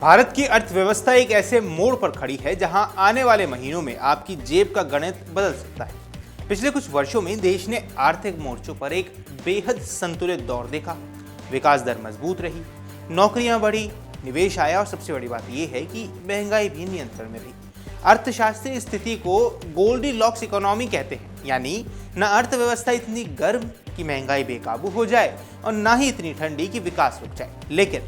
भारत की अर्थव्यवस्था एक ऐसे मोड़ पर खड़ी है जहां आने वाले महीनों में आपकी जेब का गणित बदल सकता है। पिछले कुछ वर्षों में देश ने आर्थिक मोर्चों पर एक बेहद संतुलित दौर देखा। विकास दर मजबूत रही, नौकरियां बढ़ी, निवेश आया और सबसे बड़ी बात यह है कि महंगाई भी नियंत्रण में रही। अर्थशास्त्रीय स्थिति को गोल्डीलॉक्स इकोनॉमी कहते हैं, यानी न अर्थव्यवस्था इतनी गर्म कि महंगाई बेकाबू हो जाए और न ही इतनी ठंडी कि विकास रुक जाए। लेकिन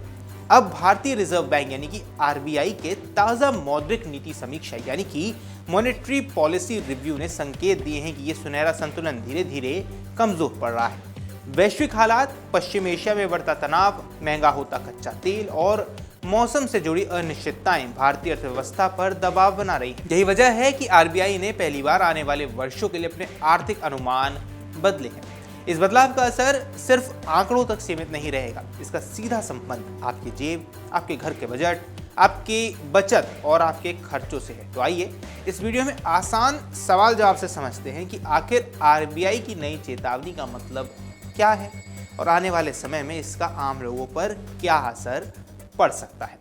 अब भारतीय रिजर्व बैंक यानी कि आरबीआई के ताजा मौद्रिक नीति समीक्षा यानी कि मॉनेटरी पॉलिसी रिव्यू ने संकेत दिए हैं कि यह सुनहरा संतुलन धीरे धीरे कमजोर पड़ रहा है। वैश्विक हालात, पश्चिम एशिया में बढ़ता तनाव, महंगा होता कच्चा तेल और मौसम से जुड़ी अनिश्चितताएं भारतीय अर्थव्यवस्था पर दबाव बना रही हैं। यही वजह है कि आरबीआई ने पहली बार आने वाले वर्षों के लिए अपने आर्थिक अनुमान बदले हैं। इस बदलाव का असर सिर्फ आंकड़ों तक सीमित नहीं रहेगा, इसका सीधा संबंध आपकी जेब, आपके घर के बजट, आपकी बचत और आपके खर्चों से है। तो आइए इस वीडियो में आसान सवाल जवाब से समझते हैं कि आखिर आरबीआई की नई चेतावनी का मतलब क्या है और आने वाले समय में इसका आम लोगों पर क्या असर पड़ सकता है।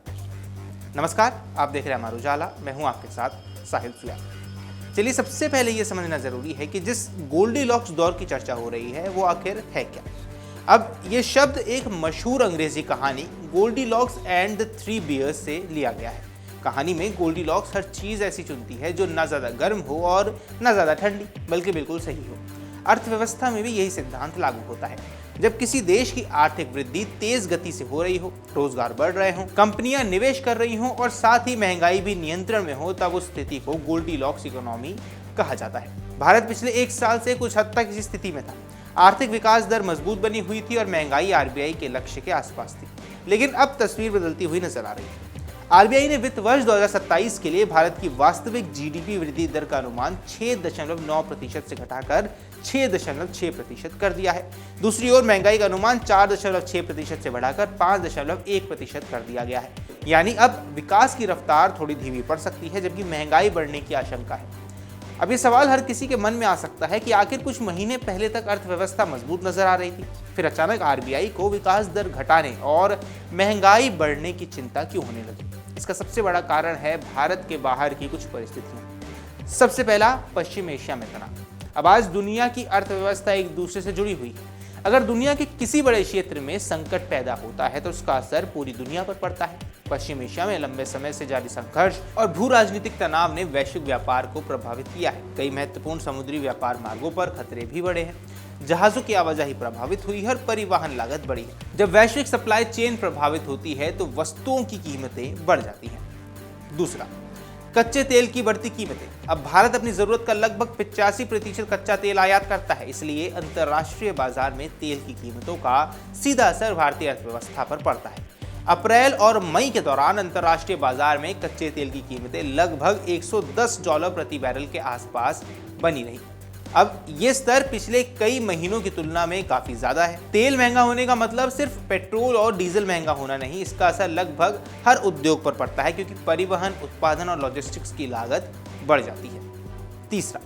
नमस्कार, आप देख रहे हैं अमर उजाला, मैं हूं आपके साथ साहिल सुया। चलिए सबसे पहले यह समझना जरूरी है कि जिस गोल्डीलॉक्स दौर की चर्चा हो रही है वो आखिर है क्या। अब ये शब्द एक मशहूर अंग्रेजी कहानी Goldilocks and the three bears से लिया गया है। कहानी में गोल्डीलॉक्स हर चीज ऐसी चुनती है जो ना ज्यादा गर्म हो और ना ज्यादा ठंडी, बल्कि बिल्कुल सही हो। अर्थव्यवस्था में भी यही सिद्धांत लागू होता है। जब किसी देश की आर्थिक वृद्धि तेज गति से हो रही हो, रोजगार बढ़ रहे हो, कंपनियां निवेश कर रही हो और साथ ही महंगाई भी नियंत्रण में हो, तब उस स्थिति को गोल्डीलॉक्स इकोनॉमी कहा जाता है। भारत पिछले एक साल से कुछ हद तक इसी स्थिति में था। आर्थिक विकास दर मजबूत बनी हुई थी और महंगाई आरबीआई के लक्ष्य के आसपास थी। लेकिन अब तस्वीर बदलती हुई नजर आ रही है। आरबीआई ने वित्त वर्ष 2027 के लिए भारत की वास्तविक जीडीपी वृद्धि दर का अनुमान 6.9% से घटाकर 6.6% कर दिया है। दूसरी ओर महंगाई का अनुमान 4.6% से बढ़ाकर 5.1% कर दिया गया है। यानी अब विकास की रफ्तार थोड़ी धीमी पड़ सकती है, जबकि महंगाई बढ़ने की आशंका है। अब ये सवाल हर किसी के मन में आ सकता है कि आखिर कुछ महीने पहले तक अर्थव्यवस्था मजबूत नजर आ रही थी, फिर अचानक आरबीआई को विकास दर घटाने और महंगाई बढ़ने की चिंता क्यों होने लगी। इसका सबसे बड़ा कारण है भारत के बाहर की कुछ परिस्थितियां। सबसे पहला, पश्चिम एशिया में तनाव। अब आज दुनिया की अर्थव्यवस्था एक दूसरे से जुड़ी हुई है। अगर दुनिया के किसी बड़े क्षेत्र में संकट पैदा होता है तो उसका असर पूरी दुनिया पर पड़ता है। पश्चिम एशिया में लंबे समय से जारी संघर्ष और भू राजनीतिक तनाव ने वैश्विक व्यापार को प्रभावित किया है। कई महत्वपूर्ण समुद्री व्यापार मार्गों पर खतरे भी बढ़े हैं। जहाजों की आवाजाही प्रभावित हुई है और परिवहन लागत बढ़ी है। जब वैश्विक सप्लाई चेन प्रभावित होती है तो वस्तुओं की कीमतें बढ़ जाती हैं। दूसरा, कच्चे तेल की बढ़ती कीमतें। अब भारत अपनी जरूरत का लगभग 85% कच्चा तेल आयात करता है, इसलिए अंतर्राष्ट्रीय बाजार में तेल की कीमतों का सीधा असर भारतीय अर्थव्यवस्था पर पड़ता है। अप्रैल और मई के दौरान अंतर्राष्ट्रीय बाजार में कच्चे तेल की कीमतें लगभग $110 प्रति बैरल के आसपास बनी रही। अब ये स्तर पिछले कई महीनों की तुलना में काफी ज्यादा है। तेल महंगा होने का मतलब सिर्फ पेट्रोल और डीजल महंगा होना नहीं, इसका असर लगभग हर उद्योग पर पड़ता है, क्योंकि परिवहन, उत्पादन और लॉजिस्टिक्स की लागत बढ़ जाती है। तीसरा,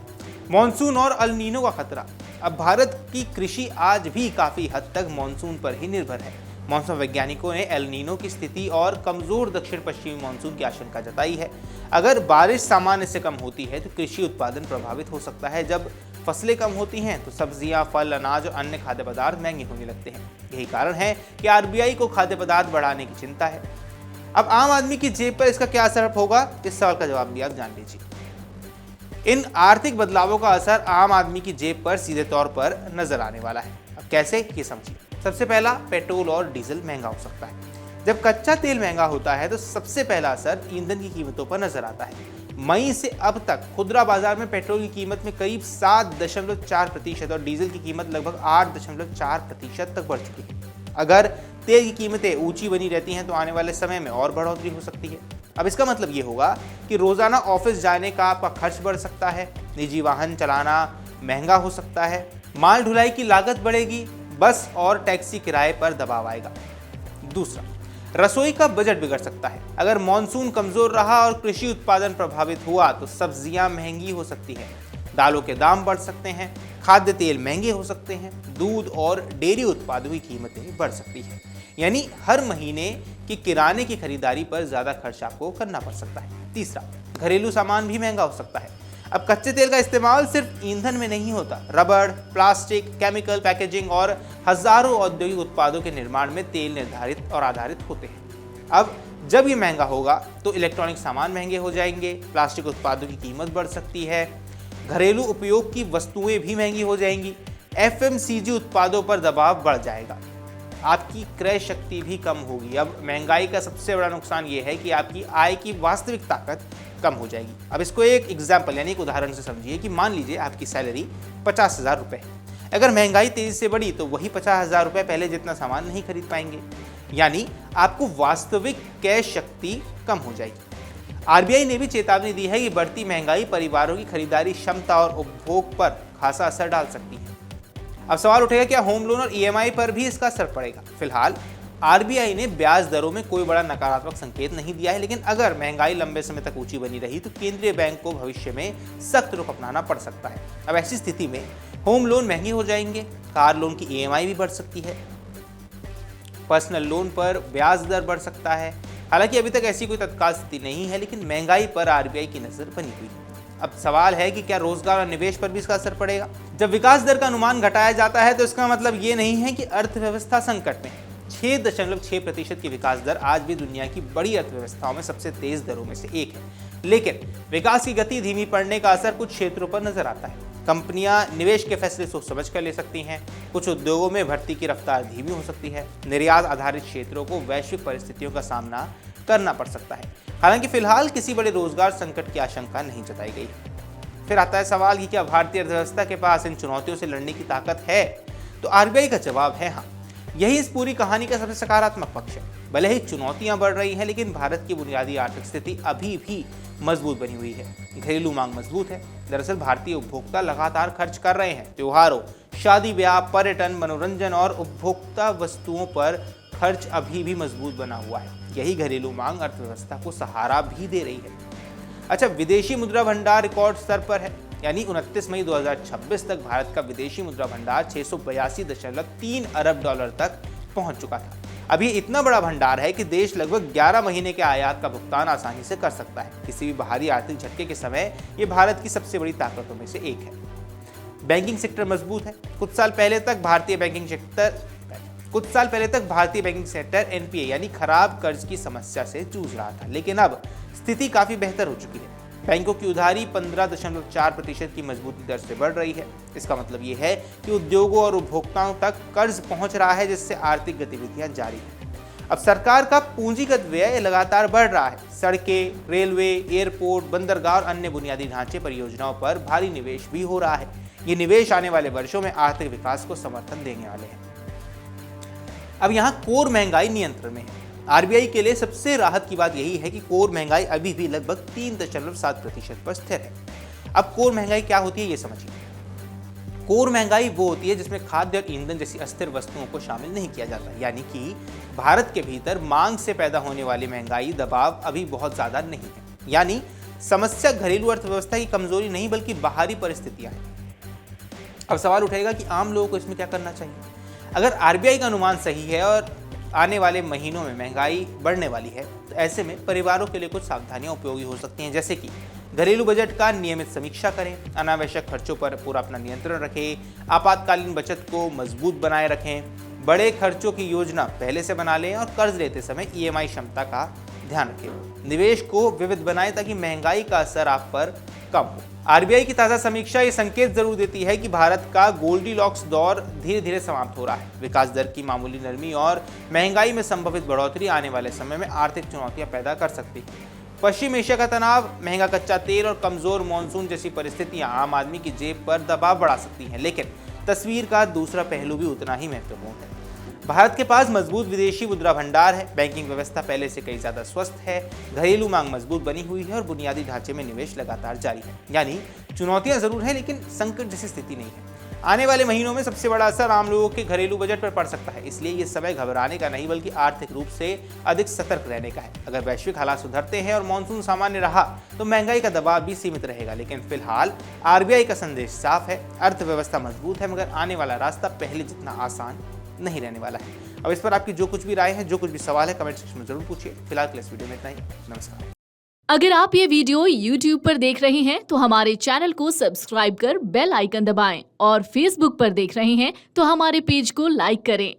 मॉनसून और अल नीनो का खतरा। अब भारत की कृषि आज भी काफी हद तक मॉनसून पर ही निर्भर है। मौसम वैज्ञानिकों ने एल नीनो की स्थिति और कमजोर दक्षिण पश्चिमी मानसून की आशंका जताई है। अगर बारिश सामान्य से कम होती है तो कृषि उत्पादन प्रभावित हो सकता है। जब फसलें कम होती हैं तो सब्जियां, फल, अनाज और अन्य खाद्य पदार्थ महंगे होने लगते हैं। यही कारण है कि आरबीआई को खाद्य पदार्थ बढ़ाने की चिंता है। अब आम आदमी की जेब पर इसका क्या असर होगा, इस सवाल का जवाब भी आप जान लीजिए। इन आर्थिक बदलावों का असर आम आदमी की जेब पर सीधे तौर पर नजर आने वाला है। अब कैसे, ये समझिए। सबसे पहला, पेट्रोल और डीजल महंगा हो सकता है। जब कच्चा तेल महंगा होता है तो सबसे पहला असर ईंधन की कीमतों पर नजर आता है। मई से अब तक खुदरा बाजार में पेट्रोल की कीमत में करीब 7.4% और डीजल की कीमत लगभग 8.4% तक बढ़ चुकी है। अगर तेल की कीमतें ऊंची बनी रहती हैं तो आने वाले समय में और बढ़ोतरी हो सकती है। अब इसका मतलब ये होगा कि रोजाना ऑफिस जाने का आपका खर्च बढ़ सकता है, निजी वाहन चलाना महंगा हो सकता है, माल ढुलाई की लागत बढ़ेगी, बस और टैक्सी किराए पर दबाव आएगा। दूसरा, रसोई का बजट बिगड़ सकता है। अगर मॉनसून कमजोर रहा और कृषि उत्पादन प्रभावित हुआ तो सब्जियां महंगी हो सकती हैं, दालों के दाम बढ़ सकते हैं, खाद्य तेल महंगे हो सकते हैं, दूध और डेयरी उत्पादों की कीमतें बढ़ सकती हैं। यानी हर महीने की किराने की खरीदारी पर ज्यादा खर्च आपको करना पड़ सकता है। तीसरा, घरेलू सामान भी महंगा हो सकता है। अब कच्चे तेल का इस्तेमाल सिर्फ ईंधन में नहीं होता, रबड़, प्लास्टिक, केमिकल पैकेजिंग और हजारों औद्योगिक उत्पादों के निर्माण में तेल निर्धारित और आधारित होते हैं। अब जब ये महंगा होगा तो इलेक्ट्रॉनिक सामान महंगे हो जाएंगे, प्लास्टिक उत्पादों की कीमत बढ़ सकती है, घरेलू उपयोग की वस्तुएं भी महंगी हो जाएंगी, एफएमसीजी उत्पादों पर दबाव बढ़ जाएगा, आपकी क्रय शक्ति भी कम होगी। अब महंगाई का सबसे बड़ा नुकसान ये है कि आपकी आय की वास्तविक ताकत कम हो जाएगी। अब इसको एक एग्जाम्पल यानी एक उदाहरण से समझिए कि मान लीजिए आपकी सैलरी 50,000 रुपये है। अगर महंगाई तेजी से बढ़ी तो वही 50,000 रुपये पहले जितना सामान नहीं खरीद पाएंगे, यानी आपको वास्तविक क्रय शक्ति कम हो जाएगी। आरबीआई ने भी चेतावनी दी है कि बढ़ती महंगाई परिवारों की खरीदारी क्षमता और उपभोग पर खासा असर डाल सकती है। अब सवाल उठेगा, क्या होम लोन और ईएमआई पर भी इसका असर पड़ेगा? फिलहाल आरबीआई ने ब्याज दरों में कोई बड़ा नकारात्मक संकेत नहीं दिया है, लेकिन अगर महंगाई लंबे समय तक ऊंची बनी रही तो केंद्रीय बैंक को भविष्य में सख्त रुख अपनाना पड़ सकता है। अब ऐसी स्थिति में होम लोन महंगे हो जाएंगे, कार लोन की ईएमआई भी बढ़ सकती है, पर्सनल लोन पर ब्याज दर बढ़ सकता है। हालांकि अभी तक ऐसी कोई तत्काल स्थिति नहीं है, लेकिन महंगाई पर आरबीआई की नजर बनी हुई है। अब सवाल है कि क्या रोजगार और निवेश पर भी इसका असर पड़ेगा? जब विकास दर का अनुमान घटाया जाता है तो इसका मतलब ये नहीं है कि अर्थव्यवस्था संकट में है। 6.6% की विकास दर आज भी दुनिया की बड़ी अर्थव्यवस्थाओं में सबसे तेज दरों में से एक है, लेकिन विकास की गति धीमी पड़ने का असर कुछ क्षेत्रों पर नजर आता है। कंपनियां निवेश के फैसले सोच समझ कर ले सकती हैं, कुछ उद्योगों में भर्ती की रफ्तार धीमी हो सकती है, निर्यात आधारित क्षेत्रों को वैश्विक परिस्थितियों का सामना करना पड़ सकता है। हालांकि फिलहाल किसी बड़े रोजगार संकट की आशंका नहीं जताई गई। फिर आता है सवाल कि क्या भारतीय अर्थव्यवस्था के पास इन चुनौतियों से लड़ने की ताकत है? तो आरबीआई का जवाब है हाँ। यही इस पूरी कहानी का सबसे सकारात्मक पक्ष है। भले ही चुनौतियां बढ़ रही हैं, लेकिन भारत की बुनियादी आर्थिक स्थिति अभी भी मजबूत बनी हुई है। घरेलू मांग मजबूत है। दरअसल भारतीय उपभोक्ता लगातार खर्च कर रहे हैं। त्योहारों, शादी ब्याह, पर्यटन, मनोरंजन और उपभोक्ता वस्तुओं पर खर्च अभी भी मजबूत बना हुआ है। यही घरेलू मांग अर्थव्यवस्था को सहारा भी दे रही है। अच्छा, विदेशी मुद्रा भंडार रिकॉर्ड स्तर पर है, यानी 29 मई 2026 तक भारत का विदेशी मुद्रा भंडार 682.3 अरब डॉलर तक पहुंच चुका था। अब ये इतना बड़ा भंडार है कि देश लगभग 11 महीने के आयात का भुगतान आसानी से कर सकता है। किसी भी बाहरी आर्थिक झटके के समय ये भारत की सबसे बड़ी ताकतों में से एक है। बैंकिंग सेक्टर मजबूत है। कुछ साल पहले तक भारतीय बैंकिंग सेक्टर एनपीए यानी खराब कर्ज की समस्या से जूझ रहा था, लेकिन अब स्थिति काफी बेहतर हो चुकी है। बैंकों की उधारी 15.4% की मजबूती दर से बढ़ रही है। इसका मतलब ये है कि उद्योगों और उपभोक्ताओं तक कर्ज पहुंच रहा है, जिससे आर्थिक गतिविधियां जारी हैं। अब सरकार का पूंजीगत व्यय लगातार बढ़ रहा है। सड़कें, रेलवे, एयरपोर्ट, बंदरगाह और अन्य बुनियादी ढांचे परियोजनाओं पर भारी निवेश भी हो रहा है। ये निवेश आने वाले वर्षों में आर्थिक विकास को समर्थन देने वाले हैं। अब यहाँ कोर महंगाई नियंत्रण में है। आरबीआई के लिए सबसे राहत की बात यही है कि कोर महंगाई अभी भी लगभग 3.7% पर स्थिर है। अब कोर महंगाई क्या होती है ये समझिए। कोर महंगाई वो होती है जिसमें खाद्य और ईंधन जैसी अस्थिर वस्तुओं को शामिल नहीं किया जाता, यानी कि भारत के भीतर मांग से पैदा होने वाली महंगाई दबाव अभी बहुत ज्यादा नहीं है। यानी समस्या घरेलू अर्थव्यवस्था की कमजोरी नहीं बल्कि बाहरी परिस्थितियां हैं। अब सवाल उठेगा कि आम लोगों को इसमें क्या करना चाहिए? अगर आरबीआई का अनुमान सही है और आने वाले महीनों में महंगाई बढ़ने वाली है, तो ऐसे में परिवारों के लिए कुछ सावधानियां उपयोगी हो सकती हैं, जैसे कि घरेलू बजट का नियमित समीक्षा करें, अनावश्यक खर्चों पर पूरा अपना नियंत्रण रखें, आपातकालीन बचत को मजबूत बनाए रखें, बड़े खर्चों की योजना पहले से बना लें और कर्ज लेते समय ईएमआई क्षमता का ध्यान रखें। निवेश को विविध बनाएं ताकि महंगाई का असर आप पर कम हो। आरबीआई की ताजा समीक्षा ये संकेत जरूर देती है कि भारत का गोल्डीलॉक्स दौर धीरे धीरे समाप्त हो रहा है। विकास दर की मामूली नरमी और महंगाई में संभावित बढ़ोतरी आने वाले समय में आर्थिक चुनौतियां पैदा कर सकती है। पश्चिम एशिया का तनाव, महंगा कच्चा तेल और कमजोर मानसून जैसी परिस्थितियां आम आदमी की जेब पर दबाव बढ़ा सकती हैं, लेकिन तस्वीर का दूसरा पहलू भी उतना ही महत्वपूर्ण है। भारत के पास मजबूत विदेशी मुद्रा भंडार है, बैंकिंग व्यवस्था पहले से कई ज्यादा स्वस्थ है, घरेलू मांग मजबूत बनी हुई है और बुनियादी ढांचे में निवेश लगातार जारी है। यानी चुनौतियां जरूर है, लेकिन संकट जैसी स्थिति नहीं है। आने वाले महीनों में सबसे बड़ा असर आम लोगों के घरेलू बजट पर पड़ सकता है, इसलिए ये समय घबराने का नहीं बल्कि आर्थिक रूप से अधिक सतर्क रहने का है। अगर वैश्विक हालात सुधरते हैं और मानसून सामान्य रहा तो महंगाई का दबाव भी सीमित रहेगा, लेकिन फिलहाल आरबीआई का संदेश साफ है, अर्थव्यवस्था मजबूत है, मगर आने वाला रास्ता पहले जितना आसान नहीं रहने वाला है। अब इस पर आपकी जो कुछ भी राय है, जो कुछ भी सवाल है, कमेंट सेक्शन में जरूर पूछिए। फिलहाल के लिए इस वीडियो में इतना ही। नमस्कार। अगर आप ये वीडियो YouTube पर देख रहे हैं तो हमारे चैनल को सब्सक्राइब कर बेल आइकन दबाएं और Facebook पर देख रहे हैं तो हमारे पेज को लाइक करें।